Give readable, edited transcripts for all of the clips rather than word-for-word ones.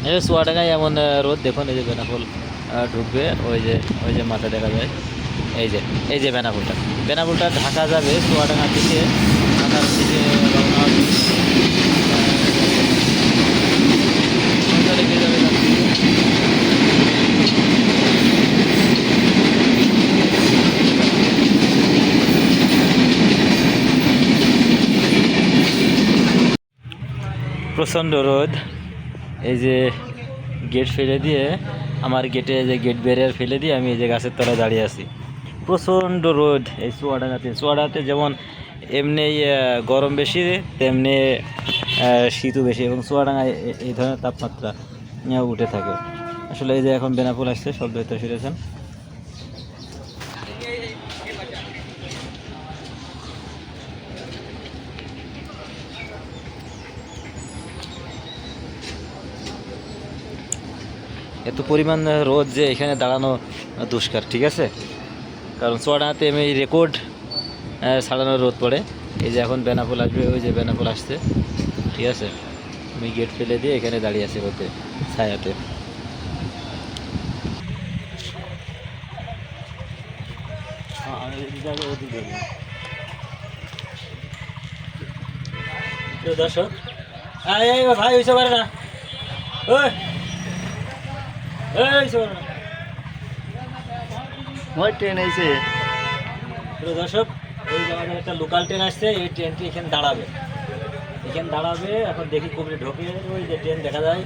এই যে চুয়াডাঙ্গায় এমন রোদ দেখুন, এই যে বেনাপোল ঢুকবে, ওই যে মাথা দেখা যায়, এই যে এই যে বেনাপোলটা ঢাকা যাবে চুয়াডাঙ্গা থেকে, ঢাকার দিকে রওনা হবে। লেগে যাবে প্রচণ্ড রোদ। এই যে গেট ফেলে দিয়ে, আমার গেটে যে গেট ব্যারিয়ার ফেলে দিয়ে আমি এই যে গাছের তলায় দাঁড়িয়ে আছি। প্রচণ্ড রোদ এই চুয়াডাঙ্গাতে যেমন এমনি গরম বেশি, তেমনি শীতও বেশি, এবং চুয়াডাঙ্গায় এই ধরনের তাপমাত্রা উঠে থাকে। আসলে এই যে এখন বেনাপোল আসছে, শব্দ হয়তো শুনেছেন। এত পরিমাণ রোদ যে এখানে দাঁড়ানো দুষ্কার, ঠিক আছে। কারণ চুয়াডাঙ্গাতে এমনি রেকর্ড ছাড়ানো রোদ পড়ে। এই যে এখন বেনাপোল আসবে, ওই যে বেনাপোল আসছে, ঠিক আছে। আমি গেট ফেলে দিয়ে এখানে দাঁড়িয়ে আছি রোদে, ছায়াতে। দর্শক ভাই হইতে পারে না, ট্রেন এসে দর্শক, ওই যে আমাদের একটা লোকাল ট্রেন আসছে, এই ট্রেনটি এখানে দাঁড়াবে, এখন দেখি কবরে ঢোকে, ওই যে ট্রেন দেখা যায়।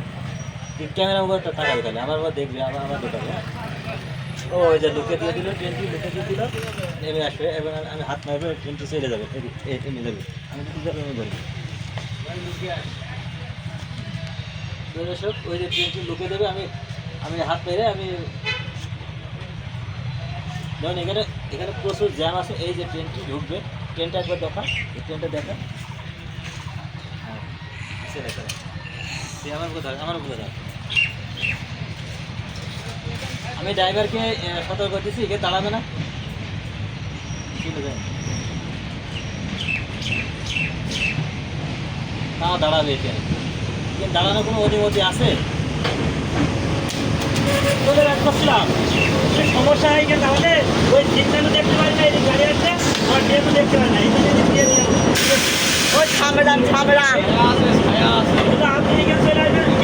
ক্যামেরা উপর তাকাবে, তাহলে আমার আবার দেখবে, আবার ঢোকাবে। ওই যে লুকে দিয়ে দিল, ট্রেনটি লুকে দিয়ে দিল, নেমে আসবে। এবার আমি হাত মারবে, ট্রেনটি চলে যাবে, এমনি যাবে। আমি যদি যাবে আমি ধরবো। দর্শক, ওই যে ট্রেনটি লুকে দেবে, আমি হাত মেরে আমি ধরুন এখানে প্রচুর জ্যাম আছে। এই যে ট্রেনটি ঢুকবে, ট্রেনটা একবার দেখা, এই ট্রেনটা দেখা। আমার কোথায় আমি ড্রাইভারকে সতর্ক করতেছি, এখানে দাঁড়াবে না, না দাঁড়াবে। এখানে দাঁড়ানোর কোনো অধিমতি আছে? করছিলাম সমস্যা হয়ে গেছে, তাহলে ওই সিগন্যালও দেখতে পারি না, এই গাড়ি আছে, আর ট্রেনও দেখতে পারি না, ওই থামলাম। আপনি এখানে চলে আসবেন।